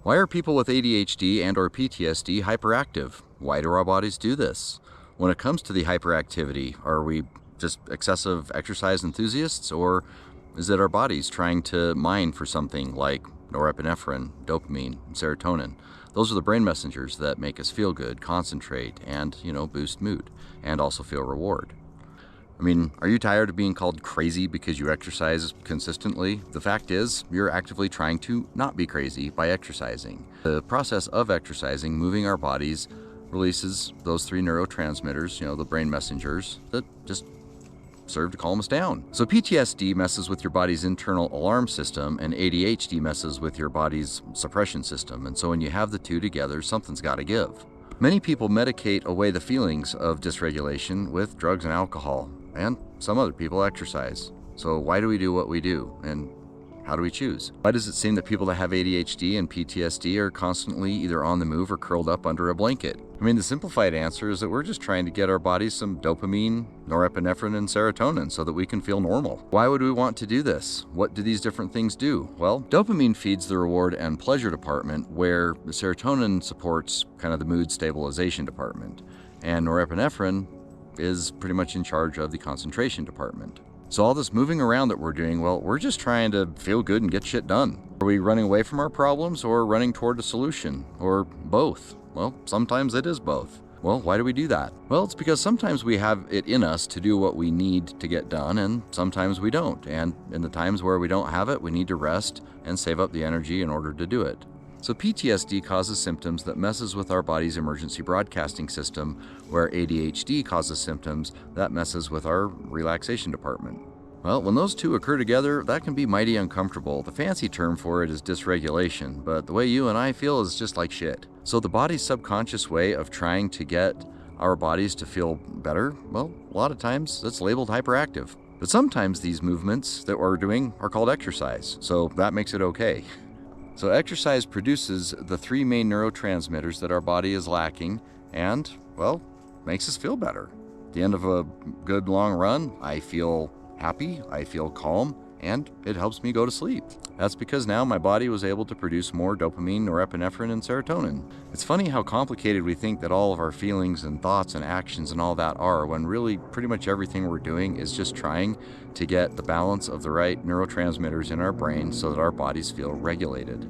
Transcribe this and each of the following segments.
Why are people with ADHD and or PTSD hyperactive? Why do our bodies do this? When it comes to the hyperactivity, are we just excessive exercise enthusiasts, or is it our bodies trying to mine for something like norepinephrine, dopamine, and serotonin? Those are the brain messengers that make us feel good, concentrate, and, boost mood, and also feel reward. I mean, are you tired of being called crazy because you exercise consistently? The fact is, you're actively trying to not be crazy by exercising. The process of exercising, moving our bodies, releases those three neurotransmitters, the brain messengers that just serve to calm us down. So PTSD messes with your body's internal alarm system, and ADHD messes with your body's suppression system. And so when you have the two together, something's got to give. Many people medicate away the feelings of dysregulation with drugs and alcohol, and some other people exercise. So why do we do what we do, and how do we choose? Why does it seem that people that have ADHD and PTSD are constantly either on the move or curled up under a blanket? I mean, the simplified answer is that we're just trying to get our bodies some dopamine, norepinephrine, and serotonin so that we can feel normal. Why would we want to do this? What do these different things do? Well, dopamine feeds the reward and pleasure department, where the serotonin supports kind of the mood stabilization department, and norepinephrine is pretty much in charge of the concentration department. So all this moving around that we're doing, well, we're just trying to feel good and get shit done. Are we running away from our problems or running toward a solution, or both? Well, sometimes it is both. Well, why do we do that? Well, it's because sometimes we have it in us to do what we need to get done, and sometimes we don't. And in the times where we don't have it, we need to rest and save up the energy in order to do it. So PTSD causes symptoms that messes with our body's emergency broadcasting system, where ADHD causes symptoms that messes with our relaxation department. Well, when those two occur together, that can be mighty uncomfortable. The fancy term for it is dysregulation, but the way you and I feel is just like shit. So the body's subconscious way of trying to get our bodies to feel better, well, a lot of times that's labeled hyperactive. But sometimes these movements that we're doing are called exercise, so that makes it okay. So exercise produces the three main neurotransmitters that our body is lacking and, well, makes us feel better. At the end of a good long run, I feel happy, I feel calm, and it helps me go to sleep. That's because now my body was able to produce more dopamine, norepinephrine, and serotonin. It's funny how complicated we think that all of our feelings and thoughts and actions and all that are, when really pretty much everything we're doing is just trying to get the balance of the right neurotransmitters in our brain so that our bodies feel regulated.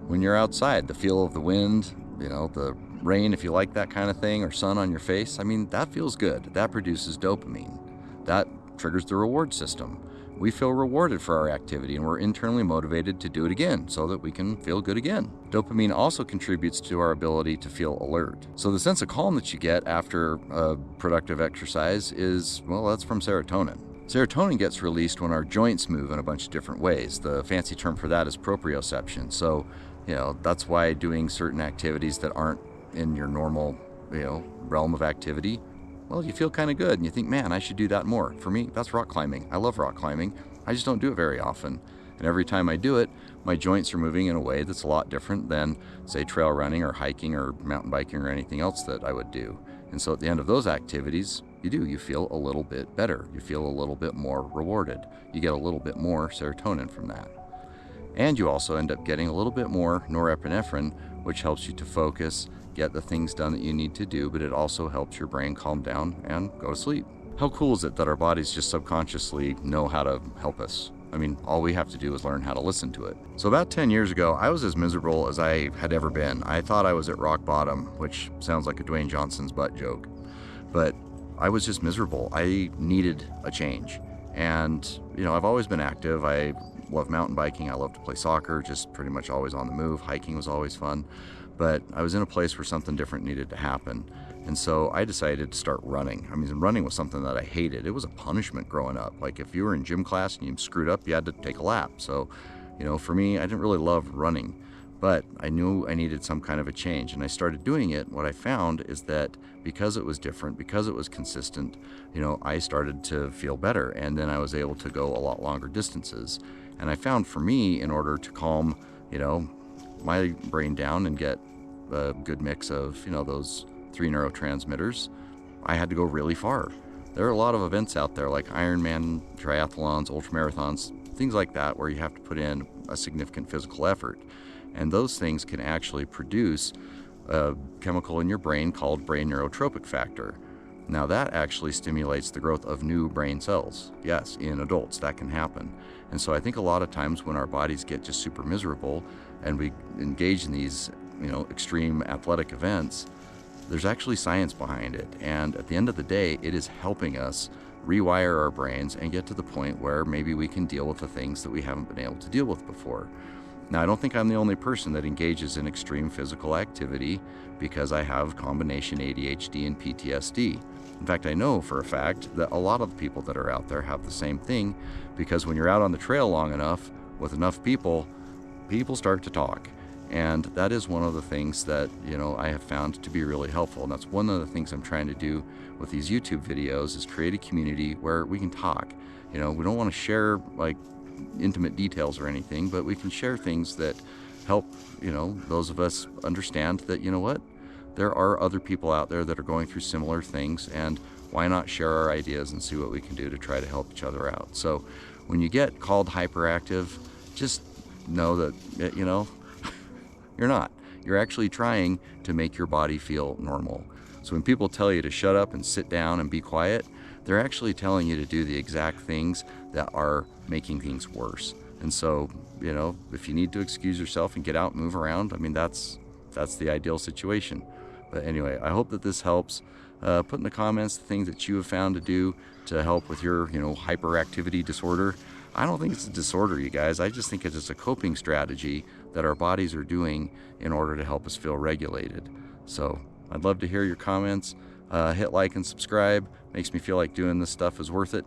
When you're outside, the feel of the wind, the rain, if you like that kind of thing, or sun on your face, I mean, that feels good. That produces dopamine. That triggers the reward system. We feel rewarded for our activity, and we're internally motivated to do it again so that we can feel good again. Dopamine also contributes to our ability to feel alert. So the sense of calm that you get after a productive exercise is, well, that's from serotonin. Serotonin gets released when our joints move in a bunch of different ways. The fancy term for that is proprioception. So, that's why doing certain activities that aren't in your normal, realm of activity, well, you feel kind of good and you think, man, I should do that more. For me, that's rock climbing. I love rock climbing. I just don't do it very often. And every time I do it, my joints are moving in a way that's a lot different than, say, trail running or hiking or mountain biking or anything else that I would do. And so at the end of those activities, you feel a little bit better. You feel a little bit more rewarded. You get a little bit more serotonin from that. And you also end up getting a little bit more norepinephrine, which helps you to focus, get the things done that you need to do, but it also helps your brain calm down and go to sleep. How cool is it that our bodies just subconsciously know how to help us? I mean, all we have to do is learn how to listen to it. So about 10 years ago, I was as miserable as I had ever been. I thought I was at rock bottom, which sounds like a Dwayne Johnson's butt joke. But I was just miserable. I needed a change. And, I've always been active. I love mountain biking. I love to play soccer, just pretty much always on the move. Hiking was always fun. But I was in a place where something different needed to happen. And so I decided to start running. I mean, running was something that I hated. It was a punishment growing up. Like if you were in gym class and you screwed up, you had to take a lap. So, for me, I didn't really love running. But I knew I needed some kind of a change, and I started doing it. What I found is that because it was different, because it was consistent, I started to feel better, and then I was able to go a lot longer distances. And I found for me, in order to calm, my brain down and get a good mix of, those three neurotransmitters, I had to go really far. There are a lot of events out there like Ironman, triathlons, ultramarathons, things like that, where you have to put in a significant physical effort. And those things can actually produce a chemical in your brain called brain neurotropic factor. Now that actually stimulates the growth of new brain cells. Yes, in adults that can happen. And so I think a lot of times when our bodies get just super miserable and we engage in these, extreme athletic events, there's actually science behind it. And at the end of the day, it is helping us rewire our brains and get to the point where maybe we can deal with the things that we haven't been able to deal with before. Now, I don't think I'm the only person that engages in extreme physical activity because I have combination ADHD and PTSD. In fact, I know for a fact that a lot of the people that are out there have the same thing, because when you're out on the trail long enough with enough people, people start to talk. And that is one of the things that, I have found to be really helpful. And that's one of the things I'm trying to do with these YouTube videos, is create a community where we can talk. We don't want to share like intimate details or anything, but we can share things that help, those of us understand that, there are other people out there that are going through similar things, and why not share our ideas and see what we can do to try to help each other out. So when you get called hyperactive, just know that, you're not. You're actually trying to make your body feel normal. So when people tell you to shut up and sit down and be quiet, they're actually telling you to do the exact things that are making things worse. And so, if you need to excuse yourself and get out and move around, that's the ideal situation. But anyway, I hope that this helps. Put in the comments the things that you have found to do to help with your, hyperactivity disorder. I don't think it's a disorder, you guys. I just think it's just a coping strategy that our bodies are doing in order to help us feel regulated. So I'd love to hear your comments. Hit like and subscribe. Makes me feel like doing this stuff is worth it.